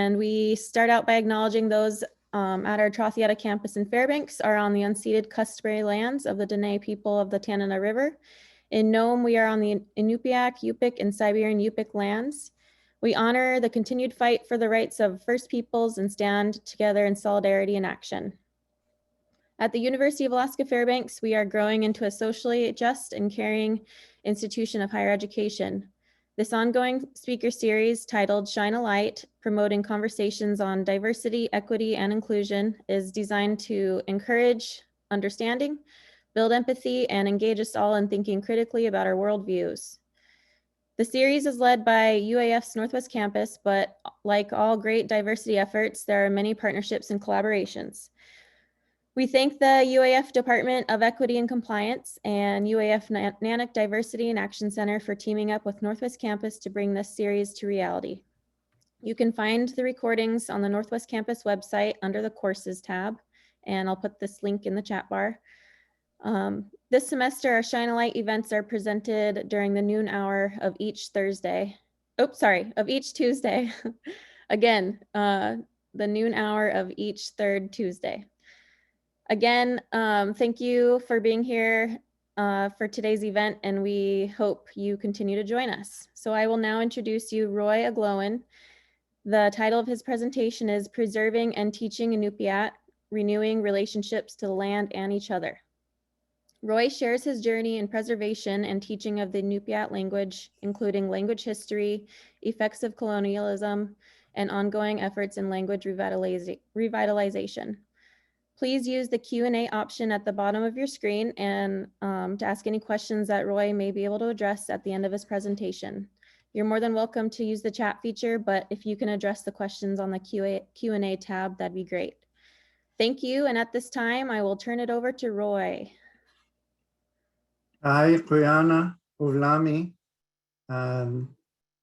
And we start out by acknowledging those at our Trothieta campus in Fairbanks are on the unceded customary lands of the Dene people of the Tanana River. In Nome, we are on the Inupiaq, Yupik, and Siberian Yupik lands. We honor the continued fight for the rights of First Peoples and stand together in solidarity and action. At the University of Alaska Fairbanks, we are growing into a socially just and caring institution of higher education. This ongoing speaker series titled Shine a Light, promoting conversations on diversity, equity, and inclusion is designed to encourage understanding, build empathy, and engage us all in thinking critically about our worldviews. The series is led by UAF's Northwest Campus, but like all great diversity efforts, there are many partnerships and collaborations. We thank the UAF Department of Equity and Compliance and UAF Nanook Diversity and Action Center for teaming up with Northwest Campus to bring this series to reality. You can find the recordings on the Northwest Campus website under the Courses tab, and I'll put this link in the chat bar. This semester, our Shine a Light events are presented during the noon hour of each Thursday. Oh, sorry, of each Tuesday. Again, the noon hour of each third Tuesday. Again, thank you for being here for today's event, and we hope you continue to join us. So I will now introduce you Roy Aglowan. The title of his presentation is Preserving and Teaching Inupiat, Renewing Relationships to the Land and Each Other. Roy shares his journey in preservation and teaching of the Inupiat language, including language history, effects of colonialism, and ongoing efforts in language revitalization. Please use the Q&A option at the bottom of your screen and to ask any questions that Roy may be able to address at the end of his presentation. You're more than welcome to use the chat feature, but if you can address the questions on the Q&A tab, that'd be great. Thank you, and at this time, I will turn it over to Roy. Hi, Kuyana Ulami, Kuyana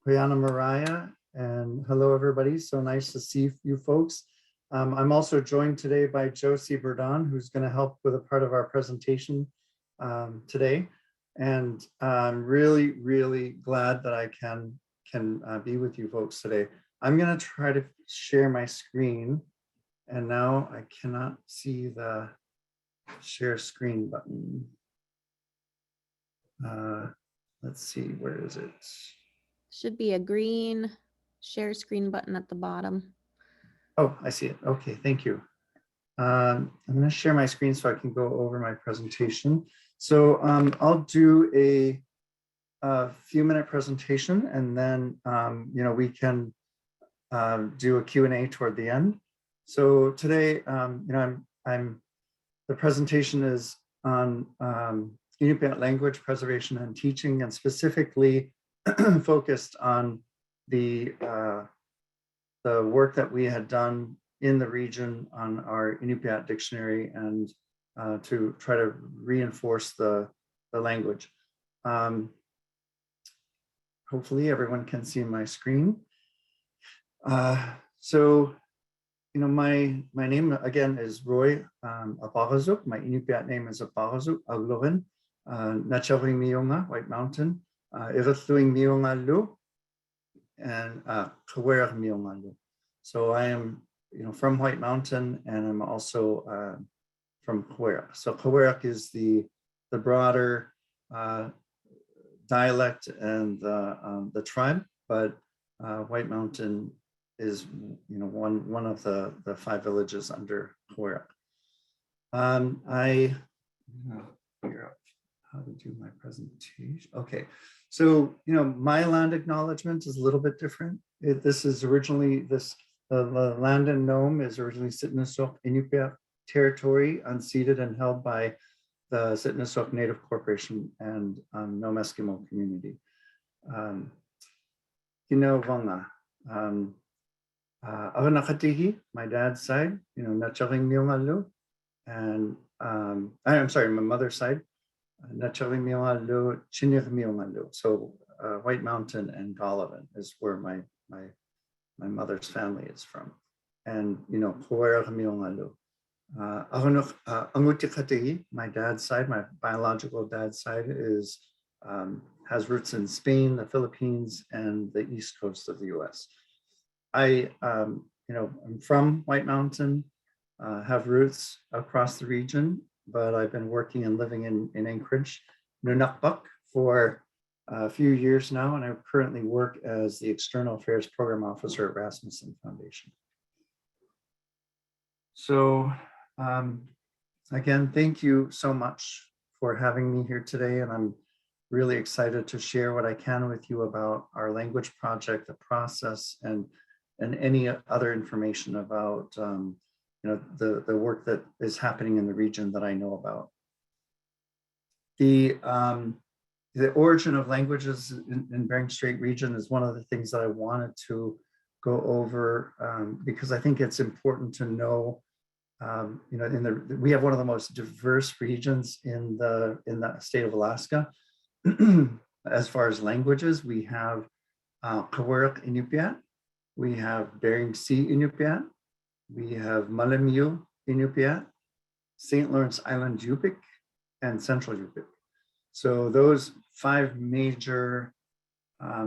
Mariah, and hello everybody. So nice to see you folks. I'm also joined today by Josie Verdon, who's going to help with a part of our presentation today. And I'm really, really glad that I can be with you folks today. I'm going to try to share my screen. And now I cannot see the share screen button. Let's see, where is it? Should be a green share screen button at the bottom. Oh, I see it. Okay, thank you. I'm going to share my screen so I can go over my presentation. So I'll do a few-minute presentation, and then we can do a Q&A toward the end. So today, the presentation is on Inupiat language preservation and teaching, and specifically focused on the work that we had done in the region on our Inupiat dictionary and to try to reinforce the language. Hopefully everyone can see my screen. So, my name again is Roy Aparazuk. My Inupiat name is Aparazuk Aglowan. Nachawing Miyonga, White Mountain. Iratluing Miyonga Lu, and Kawerach Miyonga Lu. So I am, from White Mountain, and I'm also from Kawerach. So Kawerach is the broader dialect and the tribe, but White Mountain is one of the 5 villages under Kawerach. I figure out how to do my presentation. Okay, so my land acknowledgement is a little bit different. This is originally the land in Nome is originally Sitnesok Inupiat territory, unceded and held by the Sitnesok Native Corporation and Nome Eskimo community. Kinevanga, Aranakatihi, my dad's side, Nacharing Miongalu, and I'm sorry, my mother's side, Nacharing Miongalu, Chinir Miongalu. So White Mountain and Galavan is where my mother's family is from, and Kawerach Miongalu. Angutikatihi, my dad's side, my biological dad's side, is has roots in Spain, the Philippines, and the east coast of the U.S. I I'm from White Mountain, have roots across the region, but I've been working and living in Anchorage, Nunavut, for a few years now, and I currently work as the External Affairs Program Officer at Rasmussen Foundation. So again, thank you so much for having me here today, and I'm really excited to share what I can with you about our language project, the process, and any other information about the work that is happening in the region that I know about. The origin of languages in Bering Strait region is one of the things that I wanted to go over because I think it's important to know. We have one of the most diverse regions in the state of Alaska. As far as languages, we have Kawurruk Inupiat, we have Bering Sea Inupiat, we have Malemiu Inupiat, St. Lawrence Island Yupik, and Central Yupik. So those 5 major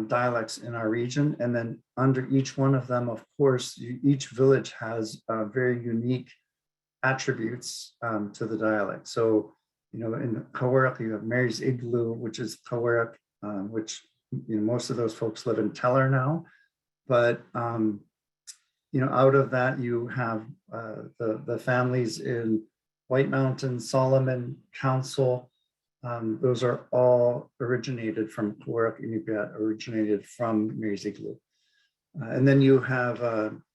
dialects in our region, and then under each one of them, of course, each village has very unique attributes to the dialect. So, in Kawurruk, you have Mary's Igloo, which is Kawurruk, which most of those folks live in Teller now. But out of that, you have the families in White Mountain, Solomon, Council. Those are all originated from Kawurruk Inupiat, originated from Mary's Igloo. And then you have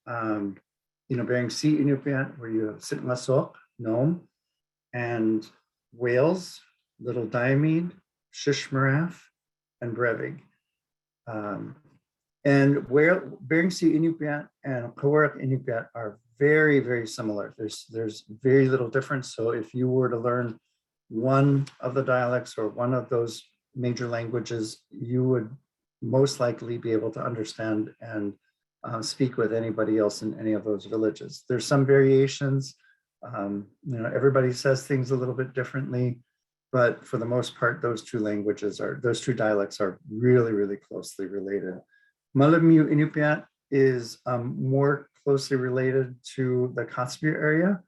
Bering Sea Inupiat, where you have Sitlasok, Nome, and Wales, Little Diomede, Shishmaref, and Brevig. And where Bering Sea Inupiat and Kawurruk Inupiat are very, very similar. There's very little difference. So if you were to learn one of the dialects or one of those major languages, you would most likely be able to understand and speak with anybody else in any of those villages. There's some variations. Everybody says things a little bit differently, but for the most part, those two dialects are really, really closely related. Malemiu Inupiat is more closely related to the Kotzebue area.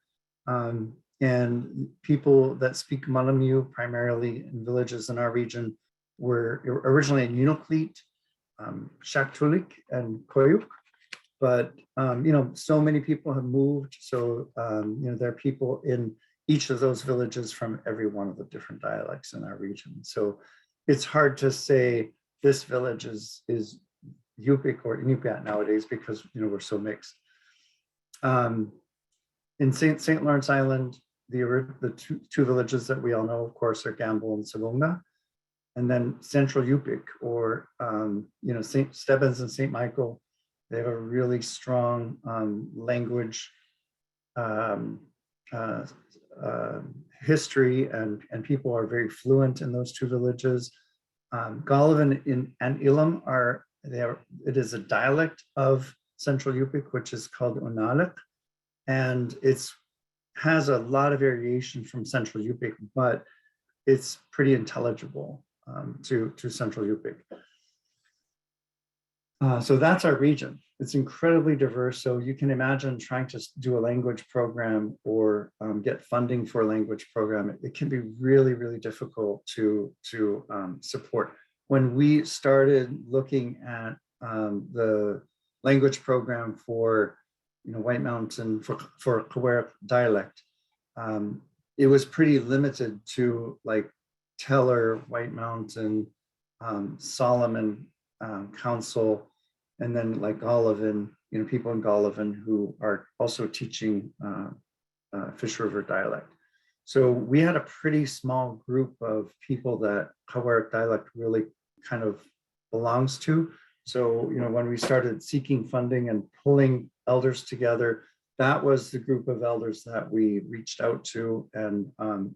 And people that speak Malemiu, primarily in villages in our region, were originally in Unalakleet, Shaktoolik, and Koyuk. But so many people have moved. So there are people in each of those villages from every one of the different dialects in our region. So it's hard to say this village is Yupik or Inupiat nowadays because we're so mixed. In St. Lawrence Island, the two villages that we all know, of course, are Gamble and Savunga. And then Central Yupik, or St. Stebbins and St. Michael, they have a really strong language history, and people are very fluent in those two villages. Golovin and Ilam it is a dialect of Central Yupik, which is called Unalik, and it has a lot of variation from Central Yupik, but it's pretty intelligible to Central Yupik. So that's our region. It's incredibly diverse. So you can imagine trying to do a language program or get funding for a language program. It can be really, really difficult to support. When we started looking at the language program for White Mountain for Kawurruk dialect, it was pretty limited to like Teller, White Mountain, Solomon, Council, and then like Golovin, people in Golovin who are also teaching Fish River dialect. So we had a pretty small group of people that Kawurruk dialect really kind of belongs to. So, when we started seeking funding and pulling elders together, that was the group of elders that we reached out to, and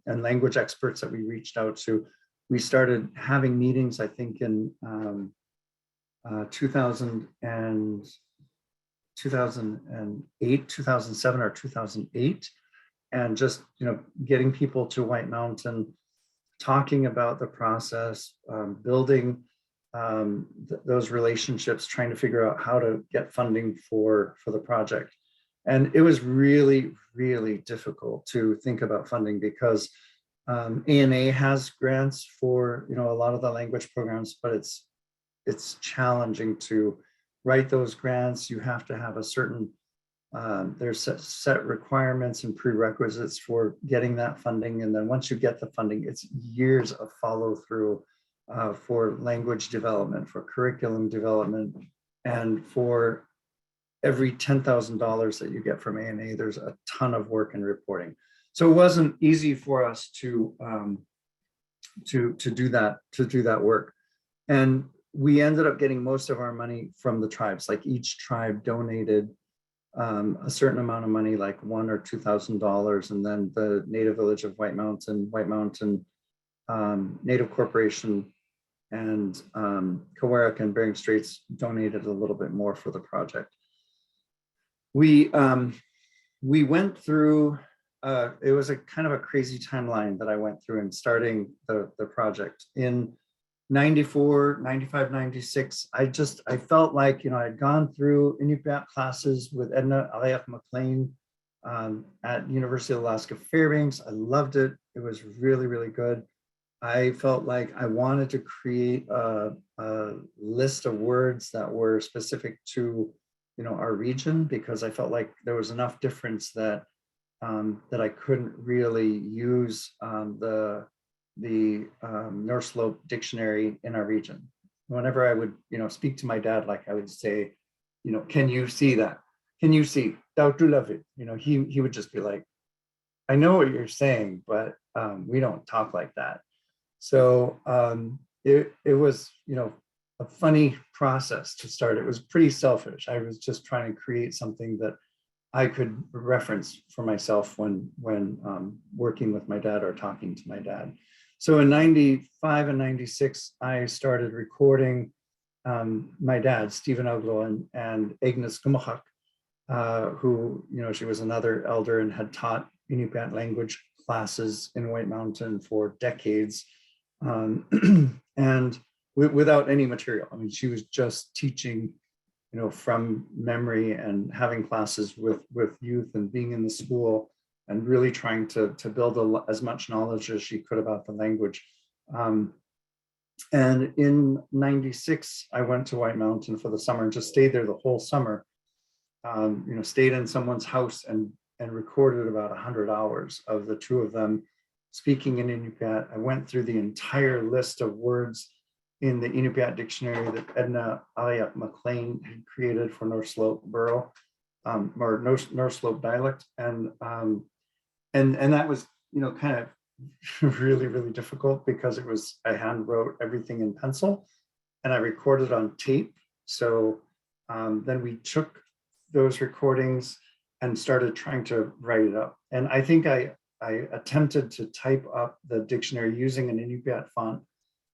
language experts that we reached out to. We started having meetings, I think, in 2008, 2007 or 2008, and just getting people to White Mountain, talking about the process, building those relationships, trying to figure out how to get funding for the project. And it was really, really difficult to think about funding because ANA has grants for, you know, a lot of the language programs, but it's challenging to write those grants. You have to have a certain, there's set requirements and prerequisites for getting that funding. And then once you get the funding, it's years of follow through for language development, for curriculum development, and for every $10,000 that you get from ANA, there's a ton of work and reporting. So it wasn't easy for us to do that work. And we ended up getting most of our money from the tribes. Like each tribe donated a certain amount of money, like $1,000 or $2,000, and then the Native Village of White Mountain Native Corporation, and Kawarak and Bering Straits donated a little bit more for the project. We went through, it was a kind of a crazy timeline that I went through in starting the project. In 94, 95, 96, I felt like, you know, I'd gone through Inupiat classes with Edna Alayak-McLean at University of Alaska Fairbanks. I loved it. It was really, really good. I felt like I wanted to create a list of words that were specific to, you know, our region, because I felt like there was enough difference that that I couldn't really use the North Slope dictionary in our region. Whenever I would, you know, speak to my dad, like I would say, you know, can you see that? Can you see? You know, he would just be like, I know what you're saying, but we don't talk like that. So it was, you know, a funny process to start. It was pretty selfish. I was just trying to create something that I could reference for myself when working with my dad or talking to my dad. So in 95 and 96, I started recording my dad, Stephen Oglo, and Agnes Gumahak, who, you know, she was another elder and had taught Inupiat language classes in White Mountain for decades. And without any material. I mean, she was just teaching, you know, from memory and having classes with youth and being in the school and really trying to build as much knowledge as she could about the language. And in 96, I went to White Mountain for the summer and just stayed there the whole summer. You know, stayed in someone's house and recorded about 100 hours of the two of them speaking in Inupiat. I went through the entire list of words in the Inupiat dictionary that Edna Alayak-McLean had created for North Slope Borough, or North Slope dialect, and that was, you know, kind of really, really difficult because I hand wrote everything in pencil, and I recorded on tape. So then we took those recordings and started trying to write it up. And I think I attempted to type up the dictionary using an Inupiat font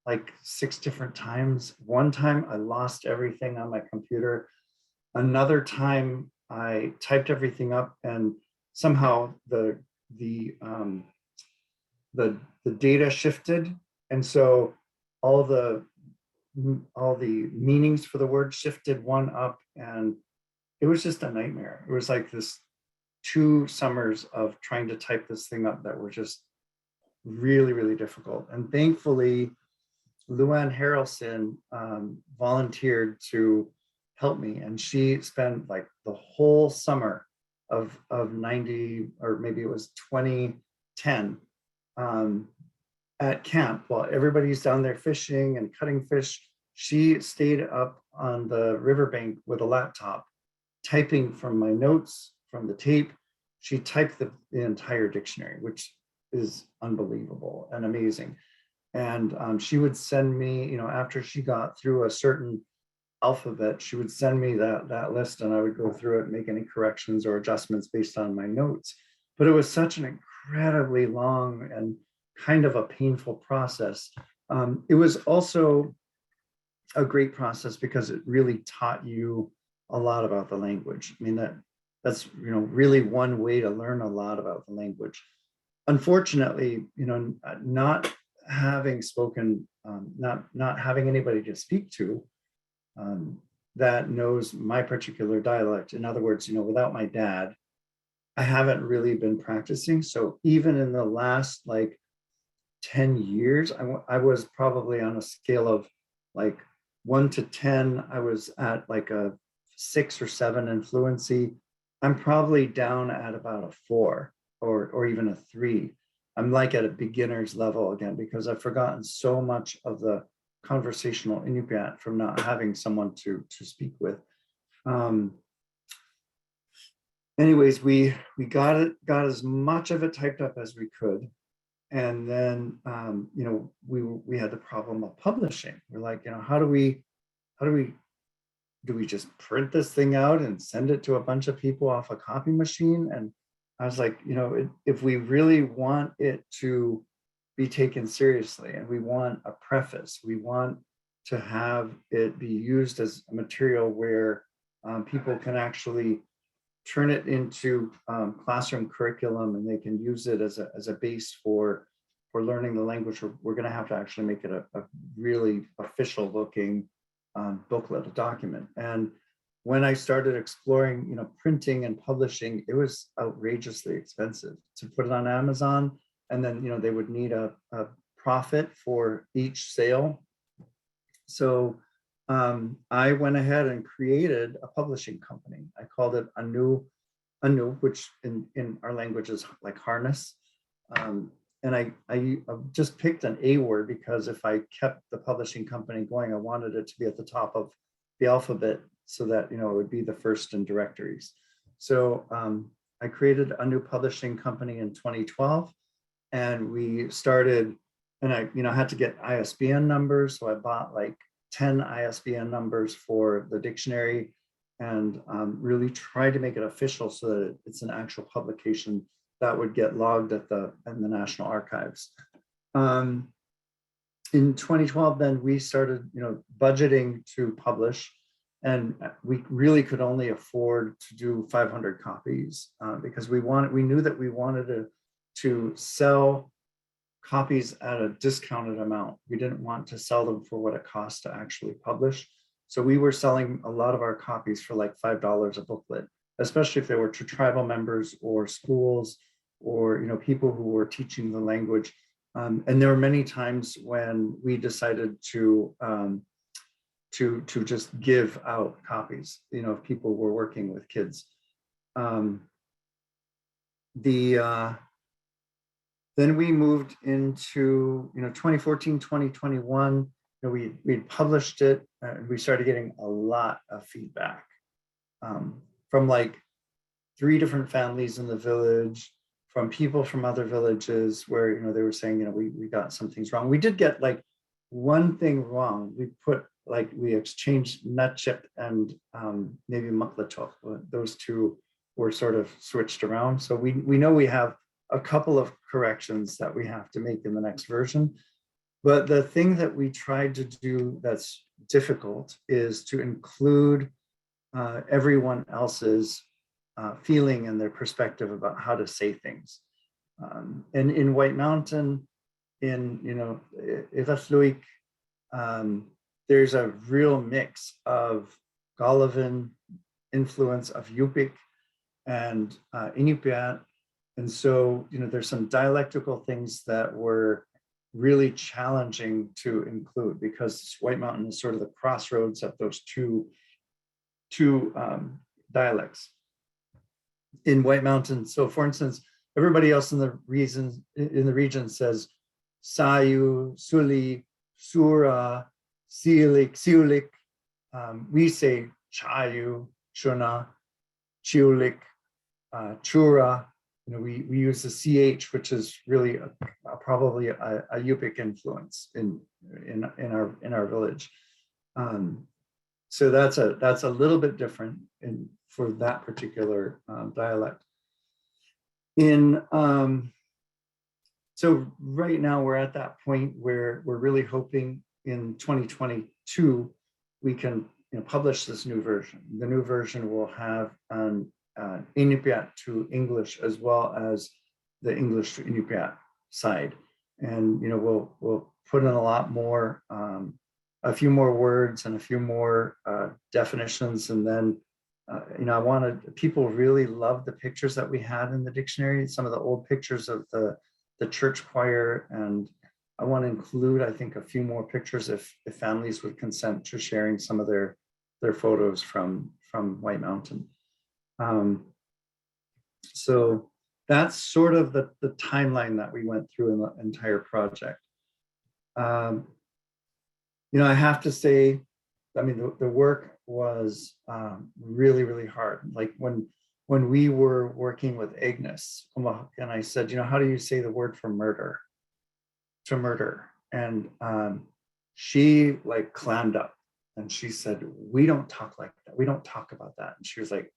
like 6 different times. One time I lost everything on my computer. Another time I typed everything up and somehow the data shifted. And so all the meanings for the word shifted one up, and it was just a nightmare. It was like this 2 summers of trying to type this thing up that were just really, really difficult. And thankfully, Luann Harrelson volunteered to help me, and she spent like the whole summer of 90, or maybe it was 2010, at camp while everybody's down there fishing and cutting fish. She stayed up on the riverbank with a laptop, typing from my notes from the tape. She typed the entire dictionary, which is unbelievable and amazing. And she would send me, you know, after she got through a certain alphabet, she would send me that list, and I would go through it, make any corrections or adjustments based on my notes. But it was such an incredibly long and kind of a painful process. It was also a great process because it really taught you a lot about the language. I mean, that's, you know, really one way to learn a lot about the language. Unfortunately, you know, not having spoken, not having anybody to speak to that knows my particular dialect. In other words, without my dad, I haven't really been practicing. So even in the last like 10 years, I was probably on a scale of like 1 to 10, I was at like a 6 or 7 in fluency. I'm probably down at about a 4 or even a 3. I'm like at a beginner's level again, because I've forgotten so much of the conversational Inupiat from not having someone to speak with. Anyways, we got as much of it typed up as we could. And then, we had the problem of publishing. We're like, do we just print this thing out and send it to a bunch of people off a copy machine? And I was like, if we really want it to be taken seriously and we want a preface, we want to have it be used as a material where people can actually turn it into classroom curriculum and they can use it as a base for learning the language, we're going to have to actually make it a really official looking booklet, a document. And when I started exploring, printing and publishing, it was outrageously expensive to put it on Amazon. And then, they would need a profit for each sale. So I went ahead and created a publishing company. I called it Anu, which in our language is like harness. And I just picked an A word because if I kept the publishing company going, I wanted it to be at the top of the alphabet so that, it would be the first in directories. So I created a new publishing company in 2012 and we started, and I had to get ISBN numbers. So I bought like 10 ISBN numbers for the dictionary and really tried to make it official so that it's an actual publication that would get logged in the National Archives. In 2012, then we started, budgeting to publish, and we really could only afford to do 500 copies because we knew that we wanted to sell copies at a discounted amount. We didn't want to sell them for what it cost to actually publish. So we were selling a lot of our copies for like $5 a booklet, especially if they were to tribal members or schools or people who were teaching the language. And there were many times when we decided to just give out copies, if people were working with kids. Then we moved into 2014, 2021. We published it and we started getting a lot of feedback from like 3 different families in the village, from people from other villages where they were saying we got some things wrong. We did get like one thing wrong. We exchanged Nutchip and maybe Muklatok. Those 2 were sort of switched around. So we know we have a couple of corrections that we have to make in the next version. But the thing that we tried to do that's difficult is to include everyone else's feeling and their perspective about how to say things. And in White Mountain, in Ivasluik, there's a real mix of Galavan influence, of Yupik and Inupiat. And so, there's some dialectical things that were really challenging to include because White Mountain is sort of the crossroads of those two dialects in White Mountain. So for instance, everybody else in the region says Sayu, Suli, Sura, Siulik. We say Chayu, Shuna, Chiulik, Chura. We use the CH, which is really probably a Yupik influence in our village. So that's a little bit different for that particular dialect. So right now we're at that point where we're really hoping in 2022 we can publish this new version. The new version will have an Inupiat to English as well as the English to Inupiat side. and we'll put in a lot more, a few more words and a few more definitions, and then I wanted people really loved the pictures that we had in the dictionary, some of the old pictures of the church choir, and I want to include, I think, a few more pictures if families would consent to sharing some of their photos from White Mountain. So that's sort of the timeline that we went through in the entire project. I have to say, I mean, the work was really, really hard. Like when we were working with Agnes, and I said, how do you say the word for murder? To murder. And she like clammed up and she said, we don't talk like that. We don't talk about that. And she was like,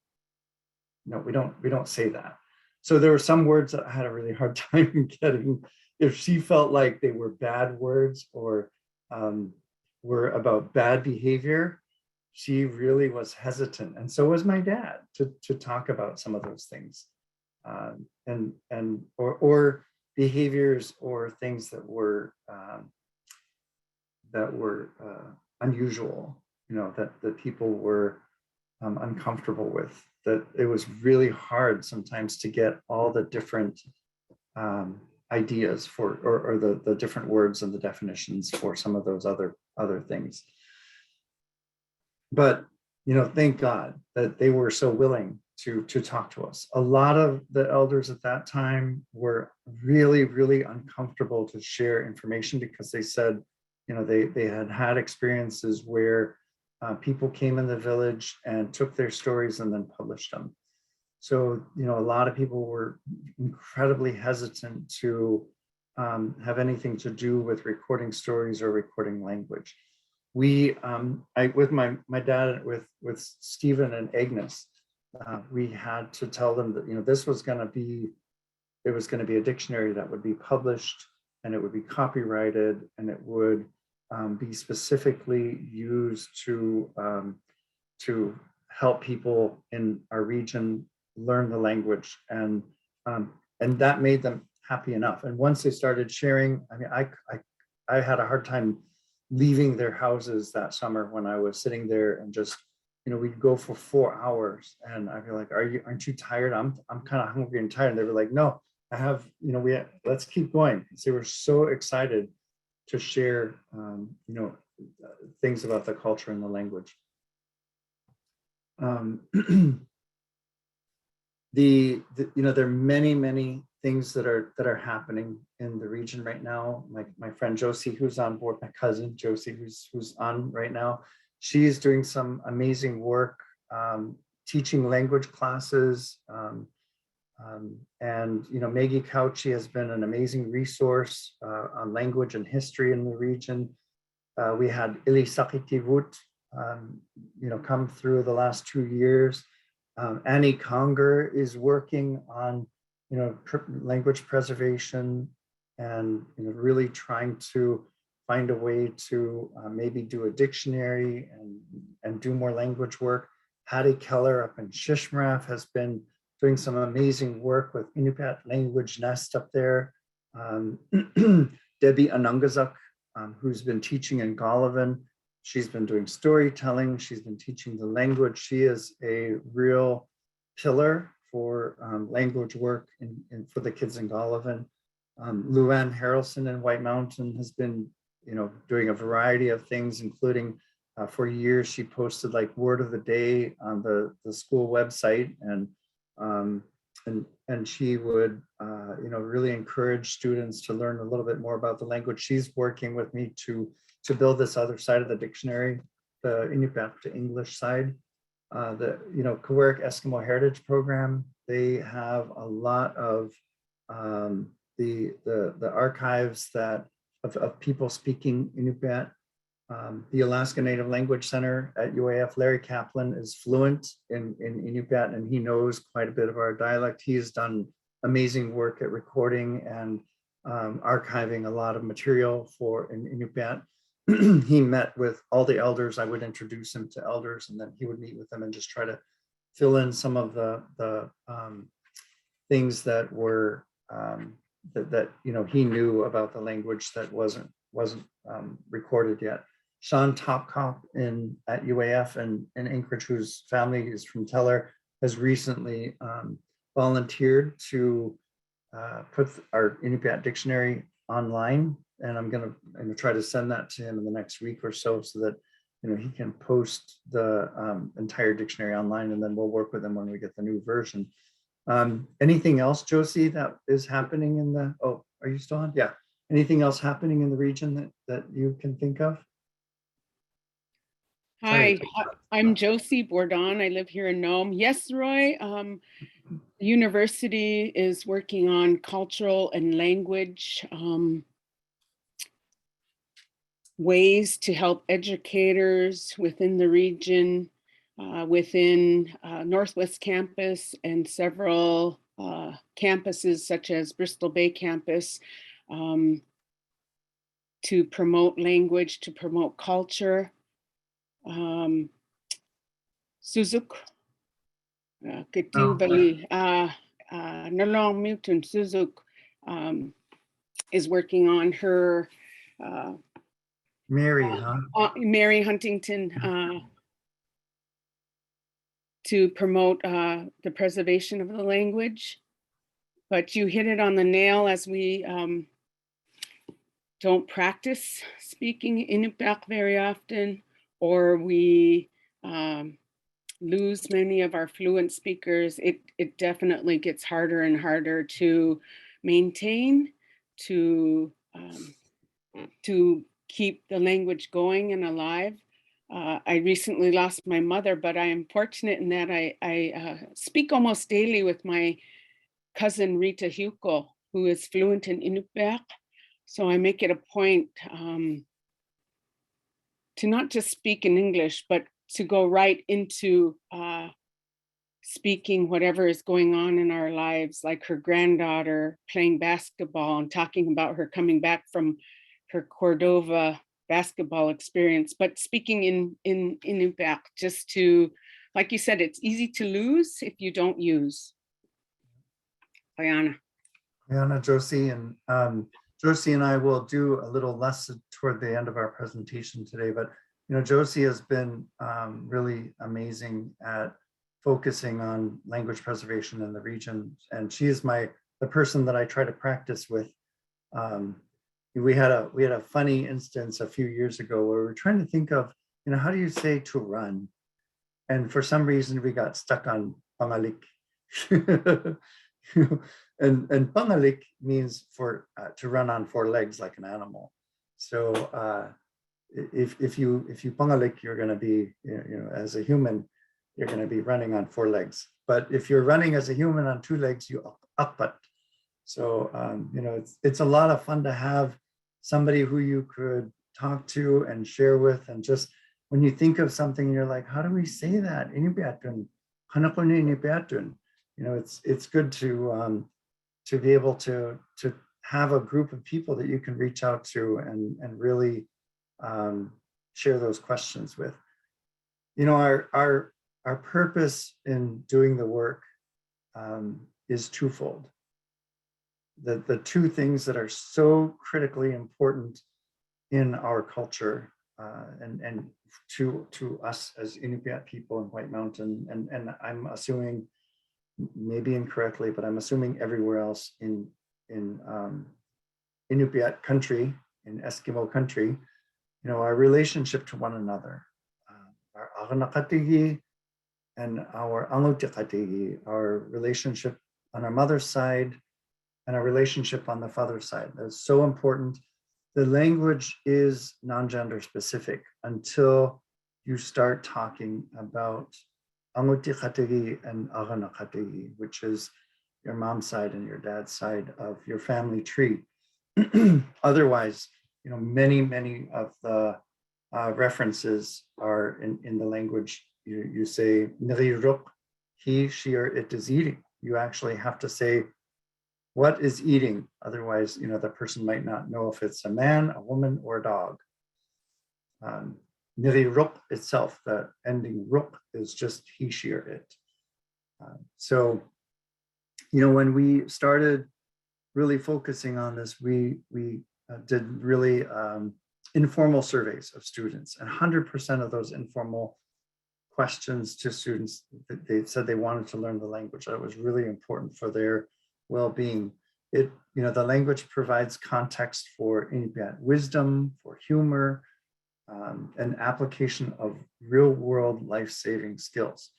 no, we don't say that. So there were some words that I had a really hard time getting. If she felt like they were bad words or were about bad behavior, she really was hesitant. And so was my dad to talk about some of those things. Or behaviors or things that were unusual, that people were uncomfortable with, that it was really hard sometimes to get all the different ideas for, or the different words and the definitions for some of those other things. But, thank God that they were so willing to talk to us. A lot of the elders at that time were really, really uncomfortable to share information because they said, they had experiences where people came in the village and took their stories and then published them. So, a lot of people were incredibly hesitant to have anything to do with recording stories or recording language. We, with my dad, with Stephen and Agnes, we had to tell them that, this was going to be, it was going to be a dictionary that would be published and it would be copyrighted and it would be specifically used to help people in our region learn the language, and that made them happy enough. And once they started sharing, I mean, I had a hard time leaving their houses that summer when I was sitting there and just, we'd go for 4 hours and I'd be like, aren't you tired? I'm kind of hungry and tired. And they were like, no, I have, let's keep going. So they were so excited to share, things about the culture and the language. There are many things that are happening in the region right now. My friend Josie, who's on board, my cousin Josie, who's on right now, she's doing some amazing work, teaching language classes. And Maggie Couchy has been an amazing resource on language and history in the region. We had Ili Sakitivut, come through the last 2 years. Annie Conger is working on, language preservation and really trying to find a way to maybe do a dictionary and do more language work. Hattie Keller up in Shishmaref has been doing some amazing work with Inupiat Language Nest up there. Debbie Anungazuk, who's been teaching in Golovin. She's been doing storytelling. She's been teaching the language. She is a real pillar for language work for the kids in Golovin. Luann Harrelson in White Mountain has been, doing a variety of things, including for years she posted like word of the day on the school website, and she would, really encourage students to learn a little bit more about the language. She's working with me to build this other side of the dictionary, the Inupiat to English side. The Kowarek Eskimo Heritage Program, they have a lot of the archives that of people speaking Inupiat. The Alaska Native Language Center at UAF, Larry Kaplan, is fluent in Inupiat, and he knows quite a bit of our dialect. He has done amazing work at recording and archiving a lot of material in Inupiat. He met with all the elders. I would introduce him to elders, and then he would meet with them and just try to fill in some of the things that were that he knew about the language that wasn't recorded yet. Sean Topkop at UAF and in Anchorage, whose family is from Teller, has recently volunteered to put our Inupiat dictionary online, and I'm gonna try to send that to him in the next week or so that he can post the entire dictionary online, and then we'll work with him when we get the new version. Anything else, Josie, that is happening in the, oh, are you still on? Yeah. Anything else happening in the region that you can think of? Hi, I'm Josie Bourdon. I live here in Nome. Yes, Roy, the university is working on cultural and language ways to help educators within the region, within Northwest Campus and several campuses such as Bristol Bay Campus, to promote language, to promote culture. Suzuk, Ketubali, Nalong Milton Suzuk is working on her Mary, huh? Mary Huntington to promote the preservation of the language. But you hit it on the nail, as we don't practice speaking Inupiaq very often, or we lose many of our fluent speakers. It definitely gets harder and harder to maintain, to keep the language going and alive. I recently lost my mother, but I am fortunate in that I speak almost daily with my cousin Rita Huko, who is fluent in Inupiaq. So I make it a point to not just speak in English, but to go right into speaking whatever is going on in our lives, like her granddaughter playing basketball and talking about her coming back from her Cordova basketball experience, but speaking in Inupiaq, just to, like you said, it's easy to lose if you don't use. Ayana. Ayana, Josie, and Josie and I will do a little less toward the end of our presentation today, but Josie has been really amazing at focusing on language preservation in the region, and she is the person that I try to practice with. We had a funny instance a few years ago where we were trying to think of, how do you say to run? And for some reason we got stuck on pangalik. And pangalik means to run on four legs like an animal. So if you pangalik, you're going to be, as a human, you're going to be running on four legs. But if you're running as a human on two legs, you akpat. So it's a lot of fun to have somebody who you could talk to and share with, and just when you think of something, you're like, how do we say that? It's good to be able to have a group of people that you can reach out to and really share those questions with. Our purpose in doing the work is twofold. The two things that are so critically important in our culture and to us as Inupiat people in White Mountain, and I'm assuming, maybe incorrectly, but I'm assuming everywhere else in Inupiat country, in Eskimo country, our relationship to one another, our Aranakatigi and our Angutikatigi, our relationship on our mother's side and our relationship on the father's side. That's so important. The language is non-gender specific until you start talking about Angutikatigi and Aranakatigi, which is your mom's side and your dad's side of your family tree. Otherwise, many of the references are in the language. You say Niriruk, he, she, or it is eating. You actually have to say what is eating. Otherwise, the person might not know if it's a man, a woman, or a dog. Niriruk itself, the ending ruk, is just he, she, or it. So when we started really focusing on this, we did really informal surveys of students, and 100% of those informal questions to students, they said they wanted to learn the language. That was really important for their well-being. It, the language provides context for Inupiat wisdom, for humor, and application of real-world life-saving skills.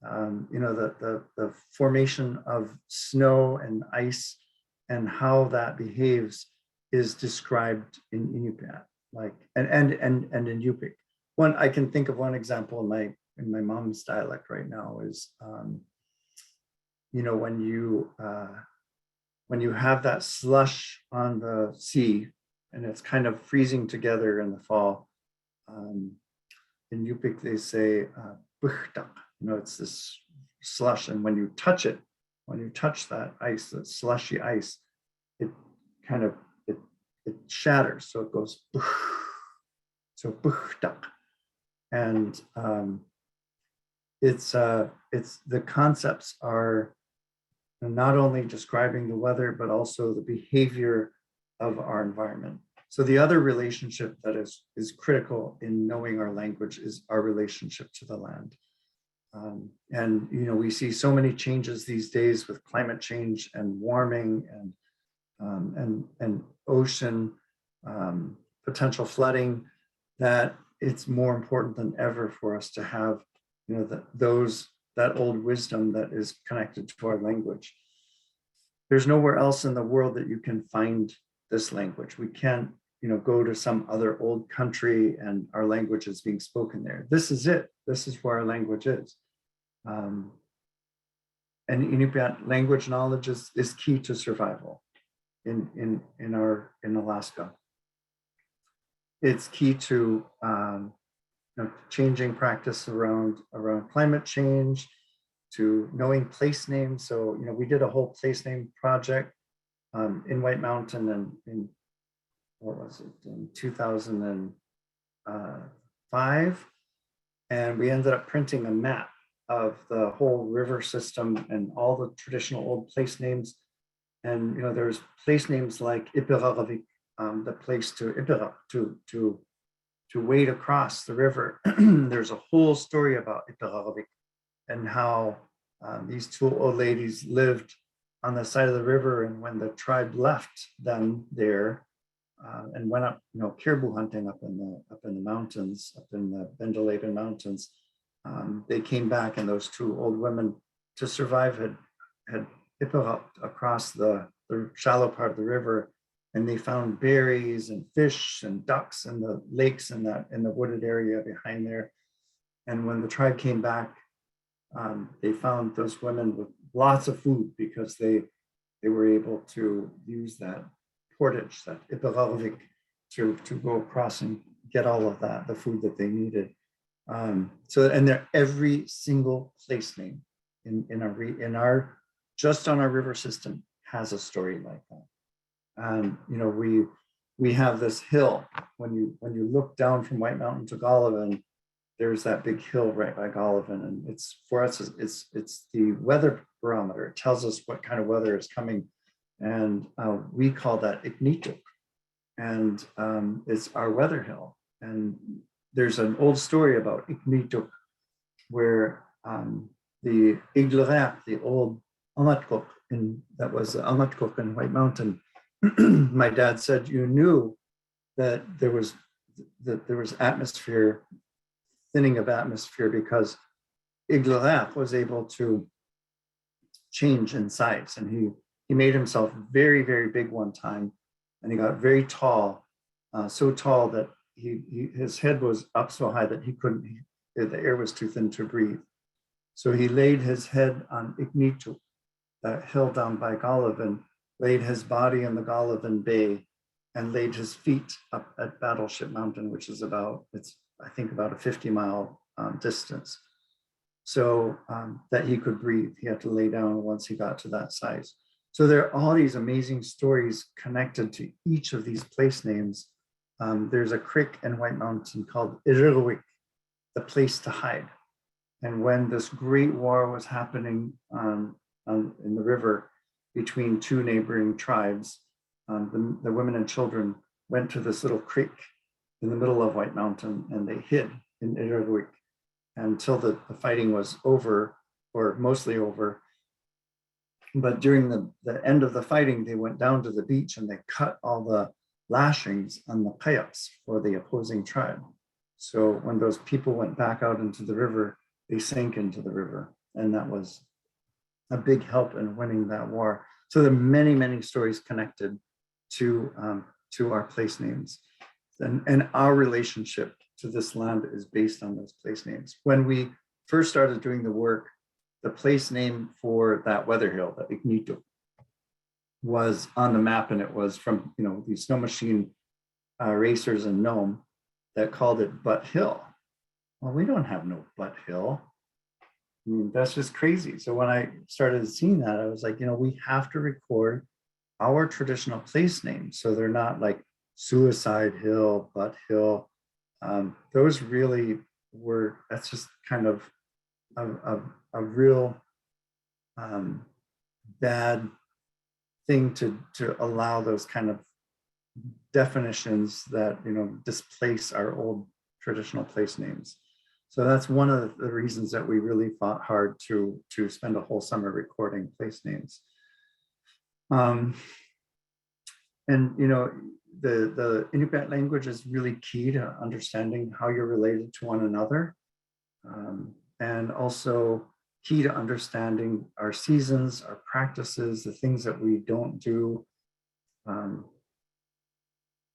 The formation of snow and ice and how that behaves is described in Inupiat, and in Yupik. I can think of one example in my mom's dialect right now is, when you have that slush on the sea and it's kind of freezing together in the fall, in Yupik they say, "Buchtak." It's this slush, and when you touch that ice, that slushy ice, it kind of it shatters, so it goes so buchtak. And it's the concepts are not only describing the weather, but also the behavior of our environment. So the other relationship that is critical in knowing our language is our relationship to the land. And we see so many changes these days with climate change and warming and ocean potential flooding, that it's more important than ever for us to have that old wisdom that is connected to our language. There's nowhere else in the world that you can find this language. We can't go to some other old country and our language is being spoken there. This is it. This is where our language is. And Inupiat language knowledge is key to survival in Alaska. It's key to changing practice around climate change, to knowing place names. So we did a whole place name project in White Mountain and in what was it, in 2005, and we ended up printing a map of the whole river system and all the traditional old place names. And there's place names like Ipiraravik, the place to Ipira, to wade across the river. There's a whole story about Ipiraravik and how these two old ladies lived on the side of the river, and when the tribe left them there and went up, caribou hunting up in the mountains, up in the Bendelaben Mountains, they came back, and those two old women, to survive, had Ipiraped across the shallow part of the river, and they found berries and fish and ducks in the lakes in the wooded area behind there. And when the tribe came back, they found those women with lots of food because they were able to use that portage, that Ipiraravik, to go across and get all of that, the food that they needed. And every single place name in our just on our river system has a story like that. We have this hill. When you look down from White Mountain to Golovin, there's that big hill right by Golovin, and it's for us, it's the weather barometer. It tells us what kind of weather is coming, and we call that Iknituk, and it's our weather hill. And there's an old story about Iknituk where the Iglerak, the old Amatkok, that was Amatkok in White Mountain. My dad said you knew that there was atmosphere, thinning of atmosphere, because Iglerak was able to change in size, and he made himself very, very big one time, and he got very tall, so tall that his head was up so high that the air was too thin to breathe. So he laid his head on Iknituk, that hill down by Golovin, laid his body in the Golovin Bay, and laid his feet up at Battleship Mountain, which is I think about a 50-mile distance. So that he could breathe, he had to lay down once he got to that size. So there are all these amazing stories connected to each of these place names. There's a creek in White Mountain called Irirwik, the place to hide. And when this great war was happening in the river between two neighboring tribes. The women and children went to this little creek in the middle of White Mountain, and they hid in Iroquois until the fighting was over, or mostly over. But during the end of the fighting, they went down to the beach and they cut all the lashings on the kayaks for the opposing tribe. So when those people went back out into the river, they sank into the river. And that was a big help in winning that war. So there are many, many stories connected to our place names. And our relationship to this land is based on those place names. When we first started doing the work, the place name for that weather hill, that Ignito, was on the map, and it was from the snow machine racers in Nome that called it Butt Hill. Well, we don't have no Butt Hill. I mean, that's just crazy. So when I started seeing that, I was like, we have to record our traditional place names so they're not like Suicide Hill, Butt Hill. Those really were, that's just kind of a real bad thing to allow those kind of definitions that displace our old traditional place names. So that's one of the reasons that we really fought hard to spend a whole summer recording place names. And the Inupiat language is really key to understanding how you're related to one another, and also key to understanding our seasons, our practices, the things that we don't do. I'm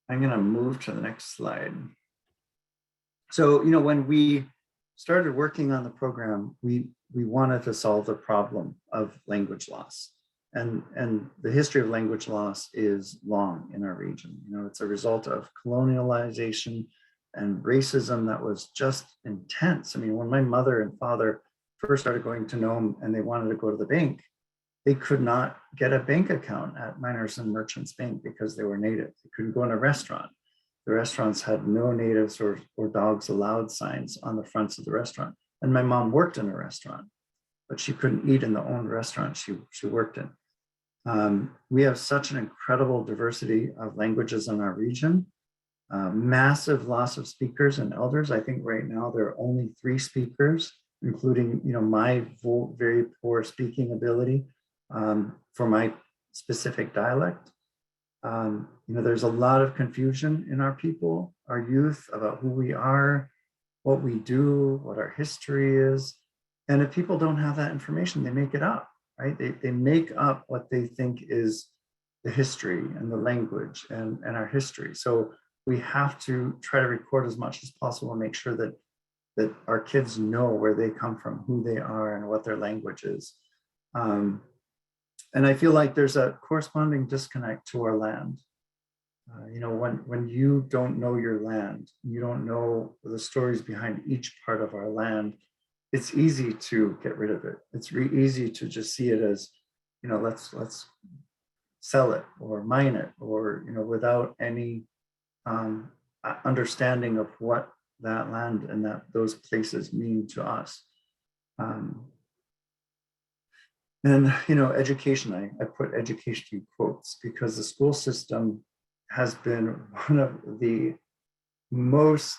going to move to the next slide. So, when we started working on the program, we wanted to solve the problem of language loss. And the history of language loss is long in our region. It's a result of colonialization and racism that was just intense. I mean, when my mother and father first started going to Nome and they wanted to go to the bank, they could not get a bank account at Miners and Merchants Bank because they were native. They couldn't go in a restaurant. The restaurants had no natives or dogs allowed signs on the fronts of the restaurant. And my mom worked in a restaurant, but she couldn't eat in the owned restaurant she worked in. We have such an incredible diversity of languages in our region. Massive loss of speakers and elders. I think right now there are only 3 speakers, including my very poor speaking ability for my specific dialect. There's a lot of confusion in our people, our youth, about who we are, what we do, what our history is. And if people don't have that information, they make it up, right? They make up what they think is the history and the language and our history. So we have to try to record as much as possible and make sure that our kids know where they come from, who they are, and what their language is. And I feel like there's a corresponding disconnect to our land. When you don't know your land, you don't know the stories behind each part of our land, it's easy to get rid of it. It's easy to just see it as, let's sell it or mine it, or, without any understanding of what that land and those places mean to us. And, education, I put education in quotes because the school system has been one of the most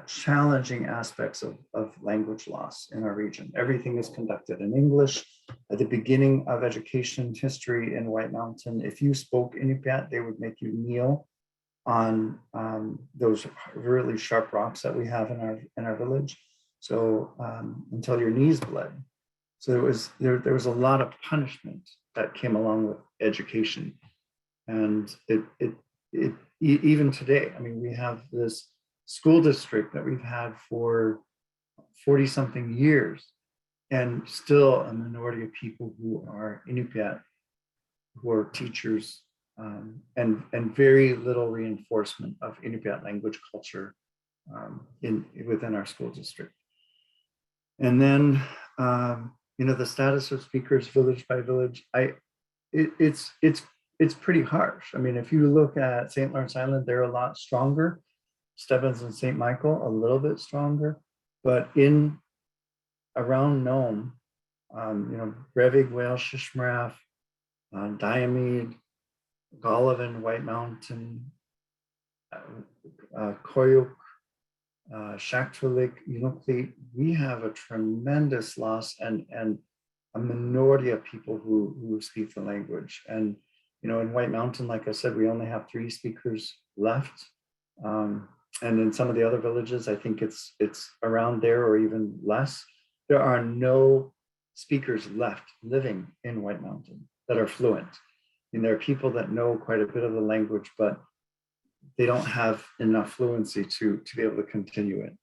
challenging aspects of language loss in our region. Everything is conducted in English. At the beginning of education history in White Mountain, if you spoke Inupiat, they would make you kneel on those really sharp rocks that we have in our village. So until your knees bled. So there was a lot of punishment that came along with education. And it even today, I mean, we have this school district that we've had for 40 something years, and still a minority of people who are Inupiat, who are teachers, and very little reinforcement of Inupiat language culture within our school district. And then, the status of speakers village by village, it's pretty harsh. I mean, if you look at St. Lawrence Island, they're a lot stronger. Stebbins and St. Michael, a little bit stronger, but around Nome, Brevig, Whale, Shishmaref, Diomede, Golovin, White Mountain, Koyuk, Shaktoolik, Unalakleet. We have a tremendous loss and a minority of people who speak the language. And in White Mountain, like I said, we only have 3 speakers left. And in some of the other villages, I think it's around there or even less. There are no speakers left living in White Mountain that are fluent. There are people that know quite a bit of the language, but they don't have enough fluency to be able to continue it.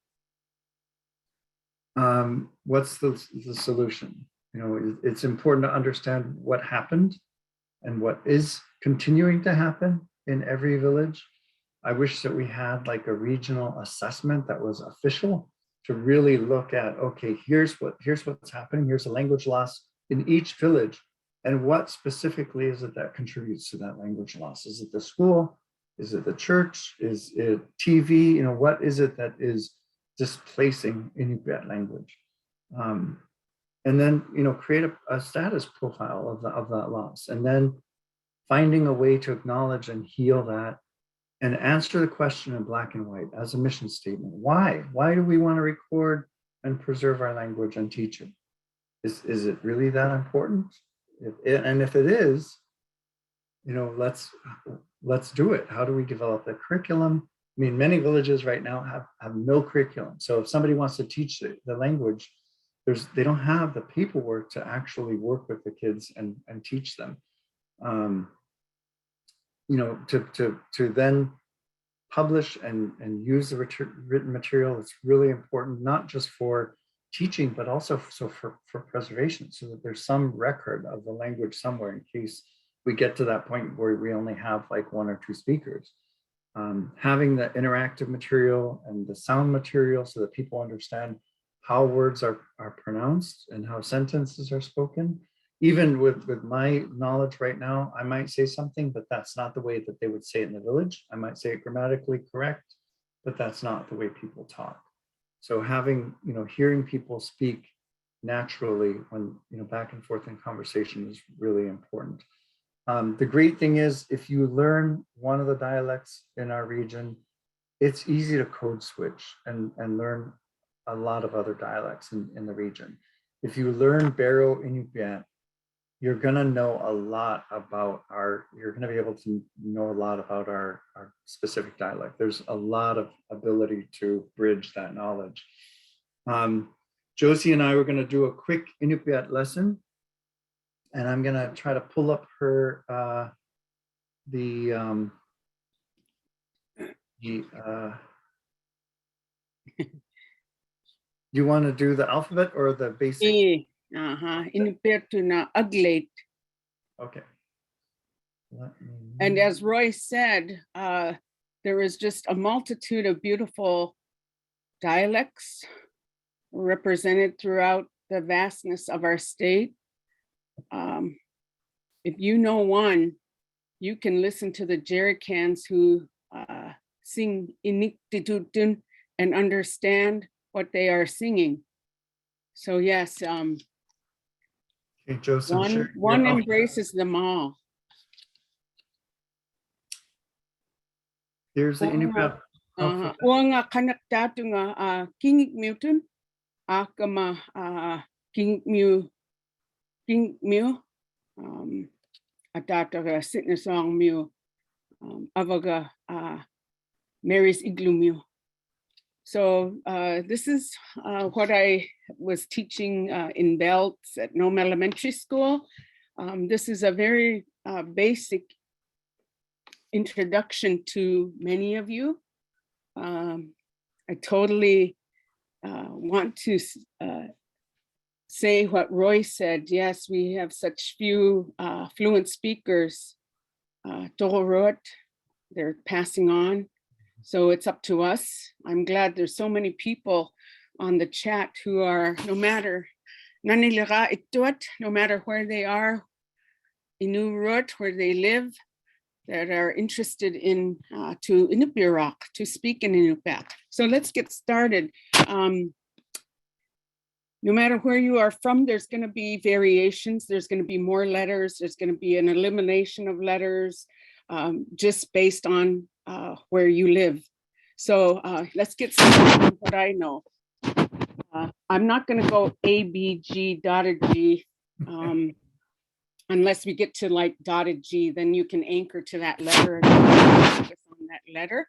What's the solution? It's important to understand what happened and what is continuing to happen in every village. I wish that we had like a regional assessment that was official to really look at, okay, here's what's happening. Here's a language loss in each village. And what specifically is it that contributes to that language loss? Is it the school? Is it the church? Is it TV? What is it that is displacing Inupiat language? And then, create a status profile of that loss, and then finding a way to acknowledge and heal that, and answer the question in black and white as a mission statement. Why? Why do we want to record and preserve our language and teach it? Is it really that important? If it is, let's do it. How do we develop the curriculum? I mean, many villages right now have no curriculum. So if somebody wants to teach the language, they don't have the paperwork to actually work with the kids and teach them. To then publish and use the written material is really important, not just for teaching, but also for preservation, so that there's some record of the language somewhere in case we get to that point where we only have like 1 or 2 speakers. Having the interactive material and the sound material so that people understand how words are pronounced and how sentences are spoken. Even with my knowledge right now, I might say something, but that's not the way that they would say it in the village. I might say it grammatically correct, but that's not the way people talk. So having, hearing people speak naturally when, back and forth in conversation is really important. The great thing is, if you learn one of the dialects in our region, it's easy to code switch and learn a lot of other dialects in the region. If you learn Barrow Inupiat, you're gonna know a lot about you're gonna be able to know a lot about our specific dialect. There's a lot of ability to bridge that knowledge. Josie and I were gonna do a quick Inupiat lesson, and I'm gonna try to pull up her, you want to do the alphabet or the basic? Inupiat na Aglit. Okay. And as Roy said, there is just a multitude of beautiful dialects represented throughout the vastness of our state. If you know one, you can listen to the jerrycans who sing Inuktitutun and understand what they are singing. So yes, okay, Joseph, one embraces them all. Here's the Inupiat. Uanga kanak datu nga kingik mutun akama kingik mu atata ga sitnasong mu avaga Mary's igloo mu. So this is what I was teaching in Belts at Nome Elementary School. This is a very basic introduction to many of you. I totally want to say what Roy said. Yes, we have such few fluent speakers. Tohorot, they're passing on. So it's up to us. I'm glad there's so many people on the chat who are, no matter where they are, Inurut, where they live, that are interested in to Inupiaq, to speak in Inupiaq. So let's get started. no matter where you are from, there's going to be variations. There's going to be more letters. There's going to be an elimination of letters just based on where you live. So let's get started with what I know. I'm not going to go A, B, G, dotted G, unless we get to like dotted G, then you can anchor to that letter and focus on that letter.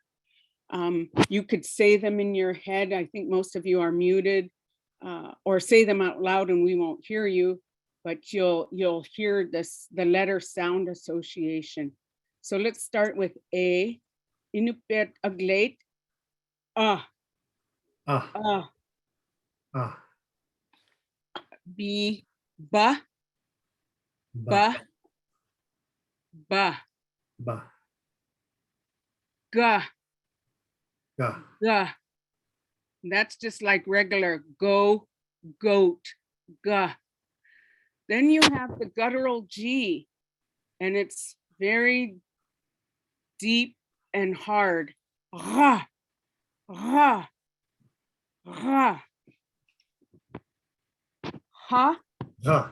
You could say them in your head. I think most of you are muted, or say them out loud and we won't hear you, but you'll hear this, the letter sound association. So let's start with A. Inupiat aglet. Ah, ah, B. Ba. ba, Ba. ba, Ga. ga, Ga. That's just like regular go, goat, ga. Then you have the guttural G, and it's very deep and hard. Ra, ra, ra. Ha. ra.